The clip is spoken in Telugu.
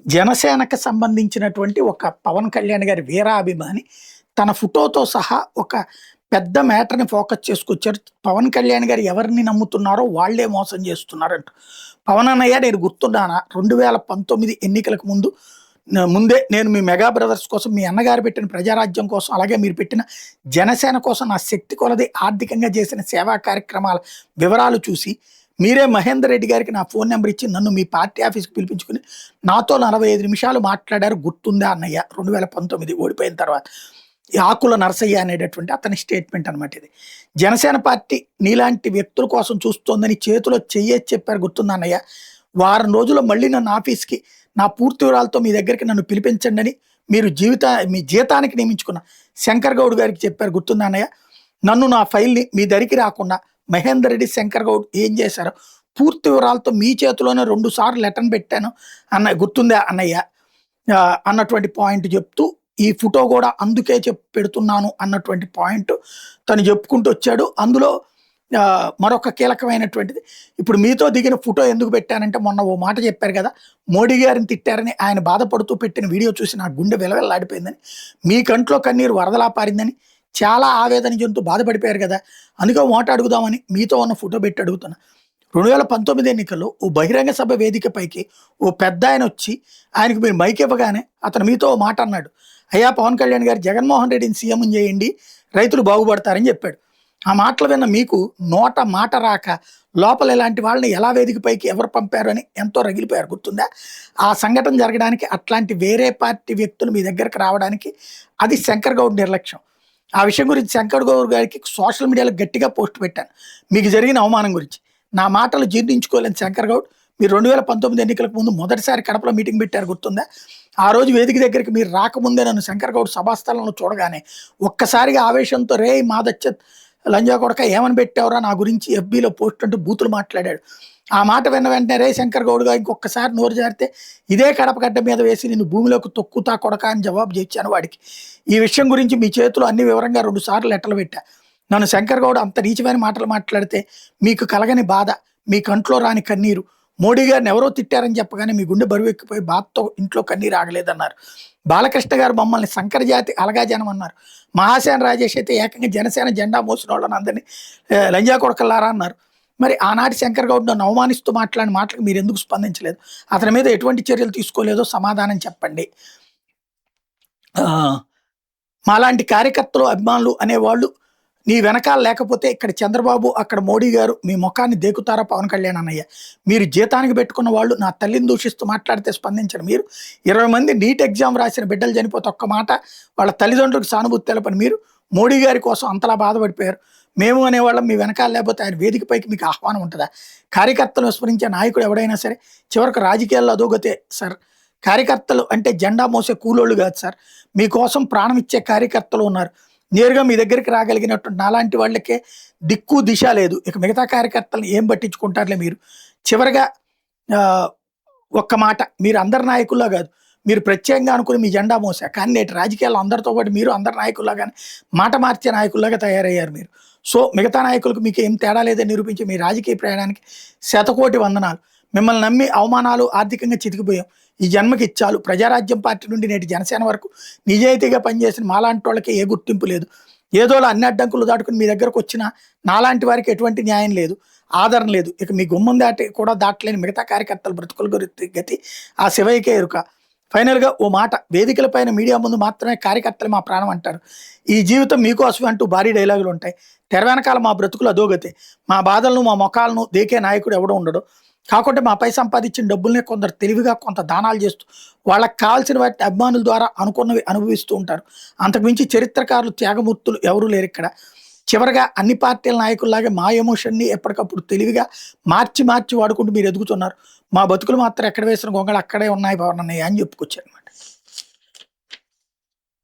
జనసేనకి సంబంధించినటువంటి ఒక పవన్ కళ్యాణ్ గారి వీరాభిమాని తన ఫోటోతో సహా ఒక పెద్ద మ్యాటర్‌ని ఫోకస్ చేసుకొచ్చారు. పవన్ కళ్యాణ్ గారు ఎవరిని నమ్ముతున్నారో వాళ్ళే మోసం చేస్తున్నారంట. పవన్ అన్నయ్య నేను గుర్తున్నానా 2019 ఎన్నికలకు ముందే నేను మీ మెగా బ్రదర్స్ కోసం, మీ అన్నగారు పెట్టిన ప్రజారాజ్యం కోసం, అలాగే మీరు పెట్టిన జనసేన కోసం నా శక్తి కొలది ఆర్థికంగా చేసిన సేవా కార్యక్రమాల వివరాలు చూసి మీరే మహేందర్ రెడ్డి గారికి నా ఫోన్ నెంబర్ ఇచ్చి నన్ను మీ పార్టీ ఆఫీస్‌కి పిలిపించుకొని నాతో 45 నిమిషాలు మాట్లాడారు గుర్తుందా అన్నయ్య 2019 ఓడిపోయిన తర్వాత. ఈ ఆకుల నరసయ్య అనేటటువంటి అతని స్టేట్మెంట్ అనమాట ఇది. జనసేన పార్టీ నీలాంటి వ్యక్తుల కోసం చూస్తోందని చేతిలో చెయ్యేసి చెప్పారు గుర్తుందా అన్నయ్య. వారం రోజుల్లో మళ్ళీ నన్ను ఆఫీస్‌కి నా పూర్తి వివరాలతో మీ దగ్గరికి నన్ను పిలిపించండి అని మీరు మీ జీతానికి నియమించుకున్న శంకర్ గౌడ్ గారికి చెప్పారు గుర్తుందా అన్నయ్య. నన్ను నా ఫైల్‌ని మీ దరికి రాకుండా మహేందర్ రెడ్డి, శంకర్ గౌడ్ ఏం చేశారో పూర్తి వివరాలతో మీ చేతిలోనే 2 సార్లు లెటర్‌ని పెట్టాను గుర్తుందా అన్నయ్య అన్నటువంటి పాయింట్ చెప్తూ ఈ ఫోటో కూడా అందుకే పెడుతున్నాను అన్నటువంటి పాయింట్ తను చెప్పుకుంటూ వచ్చాడు. అందులో మరొక కీలకమైనటువంటిది, ఇప్పుడు మీతో దిగిన ఫోటో ఎందుకు పెట్టానంటే మొన్న ఓ మాట చెప్పారు కదా, మోడీ గారిని తిట్టారని ఆయన బాధపడుతూ పెట్టిన వీడియో చూసి నా గుండె విలవిల్లాడిపోయిందని, మీ కంట్లో కన్నీరు వరదలా పారిందని, చాలా ఆవేదన చెందుతూ బాధపడిపోయారు కదా, అందుకే మాట అడుగుదామని మీతో ఉన్న ఫోటో పెట్టి అడుగుతున్నా. 2019 ఎన్నికల్లో ఓ బహిరంగ సభ వేదికపైకి ఓ పెద్ద ఆయన వచ్చి ఆయనకు మీరు మైక్ ఇవ్వగానే అతను మీతో ఓ మాట అన్నాడు, అయ్యా పవన్ కళ్యాణ్ గారు జగన్మోహన్ రెడ్డిని సీఎం చేయండి రైతులు బాగుపడతారని చెప్పాడు. ఆ మాటలు విన్న మీకు నోట మాట రాక లోపల ఇలాంటి వాళ్ళని ఎలా వేదికపైకి ఎవరు పంపారు అని ఎంతో రగిలిపోయారు గుర్తుందా. ఆ సంఘటన జరగడానికి, అట్లాంటి వేరే పార్టీ వ్యక్తులు మీ దగ్గరకు రావడానికి అది శంకర్ గౌడ్ నిర్లక్ష్యం. ఆ విషయం గురించి శంకర్ గౌడ్ గారికి సోషల్ మీడియాలో గట్టిగా పోస్ట్ పెట్టాను, మీకు జరిగిన అవమానం గురించి. నా మాటలు జీర్ణించుకోలేని శంకర్ గౌడ్ మీరు 2019 ఎన్నికలకు ముందు మొదటిసారి కడపలో మీటింగ్ పెట్టారు గుర్తుందా. ఆ రోజు వేదిక దగ్గరికి మీరు రాకముందే నన్ను శంకర్ గౌడ్ సభాస్థలంలో చూడగానే ఒక్కసారిగా ఆవేశంతో రే మాదచ్చ లంజా కొడక ఏమని పెట్టావురా నా గురించి ఎఫ్బీలో పోస్ట్ అంటూ బూతులు మాట్లాడాడు. ఆ మాట విన్న వెంటనే రే శంకర్ గౌడ్గా ఇంకొకసారి నోరు జారితే ఇదే కడప గడ్డ మీద వేసి నిన్ను భూమిలోకి తొక్కుతా కొడక అని జవాబు చేశాను వాడికి. ఈ విషయం గురించి మీ చేతిలో అన్ని వివరంగా 2 సార్లు లెటర్లు పెట్టా. నన్ను శంకర్ గౌడ్ అంత నీచమైన మాటలు మాట్లాడితే మీకు కలగని బాధ, మీ కంట్లో రాని కన్నీరు, మోడీ గారిని ఎవరో తిట్టారని చెప్పగానే మీ గుండె బరువు ఎక్కిపోయి బాధతో ఇంట్లో కన్నీరు ఆగలేదన్నారు. బాలకృష్ణ గారు మమ్మల్ని సంకరజాతి అలగా జనం అన్నారు. మహాసేన రాజేష్ అయితే ఏకంగా జనసేన జెండా మోసిన వాళ్ళని అందరినీ లంజా కొడకల్లారా అన్నారు. మరి ఆనాటి శంకర్ గౌడ్ నన్ను అవమానిస్తూ మాట్లాడిన మాటలకు మీరు ఎందుకు స్పందించలేదు, అతని మీద ఎటువంటి చర్యలు తీసుకోలేదో సమాధానం చెప్పండి. మాలాంటి కార్యకర్తలు, అభిమానులు అనేవాళ్ళు నీ వెనకాల లేకపోతే ఇక్కడ చంద్రబాబు, అక్కడ మోడీ గారు మీ ముఖాన్ని దేకుతారా పవన్ కళ్యాణ్ అన్నయ్య. మీరు జీతానికి పెట్టుకున్న వాళ్ళు నా తల్లిని దూషిస్తూ మాట్లాడితే స్పందించరు మీరు. 20 మంది నీట్ ఎగ్జామ్ రాసిన బిడ్డలు చనిపోతే ఒక్క మాట వాళ్ళ తల్లిదండ్రులకు సానుభూతి తెలపని మీరు మోడీ గారి కోసం అంతలా బాధపడిపోయారు. మేము అనేవాళ్ళం మీ వెనకాల లేకపోతే ఆయన వేదికపైకి మీకు ఆహ్వానం ఉంటుందా. కార్యకర్తలు విస్మరించే నాయకుడు ఎవడైనా సరే చివరికి రాజకీయాల్లో అదోగతే సార్. కార్యకర్తలు అంటే జెండా మోసే కూలోళ్ళు కాదు సార్, మీకోసం ప్రాణం ఇచ్చే కార్యకర్తలు ఉన్నారు. నేరుగా మీ దగ్గరికి రాగలిగినటువంటి నాలాంటి వాళ్ళకే దిక్కు దిశ లేదు, ఇక మిగతా కార్యకర్తలను ఏం పట్టించుకుంటారులే మీరు. చివరిగా ఒక్క మాట, మీరు అందరి నాయకుల్లా కాదు, మీరు ప్రత్యేకంగా అనుకుని మీ జెండా మోసా, కానీ నేటి రాజకీయాల్లో అందరితో పాటు మీరు అందరి నాయకుల్లాగానే మాట మార్చే నాయకుల్లాగా తయారయ్యారు మీరు. సో మిగతా నాయకులకు మీకు ఏం తేడా లేదని నిరూపించి మీ రాజకీయ ప్రయాణానికి శతకోటి వందనాలు. మిమ్మల్ని నమ్మి అవమానాలు, ఆర్థికంగా చితికిపోయాం. ఈ జన్మకి ఇచ్చాలు. ప్రజారాజ్యం పార్టీ నుండి నేటి జనసేన వరకు నిజాయితీగా పనిచేసిన మాలాంటి వాళ్ళకి ఏ గుర్తింపు లేదు. ఏదోలా అన్ని అడ్డంకులు దాటుకుని మీ దగ్గరకు వచ్చిన నాలాంటి వారికి ఎటువంటి న్యాయం లేదు, ఆదరణ లేదు. ఇక మీ గుమ్మం దాటి కూడా దాటలేని మిగతా కార్యకర్తలు బ్రతుకుల గతి ఆ శివయ్యకే ఎరుక. ఫైనల్గా ఓ మాట, వేదికల పైన మీడియా ముందు మాత్రమే కార్యకర్తలు మా ప్రాణం అంటారు, ఈ జీవితం మీకోసమే అంటూ భారీ డైలాగులు ఉంటాయి. తెర వెనకాల మా బ్రతుకులు అదోగతే. మా బాధలను, మా ముఖాలను దేకే నాయకుడు ఎవడో ఉండడు. కాకుంటే మాపై సంపాదించిన డబ్బుల్ని కొందరు తెలివిగా కొంత దానాలు చేస్తూ వాళ్ళకి కావాల్సిన వాటి అభిమానుల ద్వారా అనుకున్నవి అనుభవిస్తూ ఉంటారు. అంతకుమించి చరిత్రకారులు, త్యాగమూర్తులు ఎవరూ లేరు ఇక్కడ. చివరిగా అన్ని పార్టీల నాయకుల్లాగే మా ఎమోషన్ని ఎప్పటికప్పుడు తెలివిగా మార్చి వాడుకుంటూ మీరు ఎదుగుతున్నారు. మా బతుకులు మాత్రం ఎక్కడ వేసిన గొంగళి అక్కడే ఉన్నాయి పవన్ అన్నయ్య అని చెప్పుకొచ్చారు అనమాట.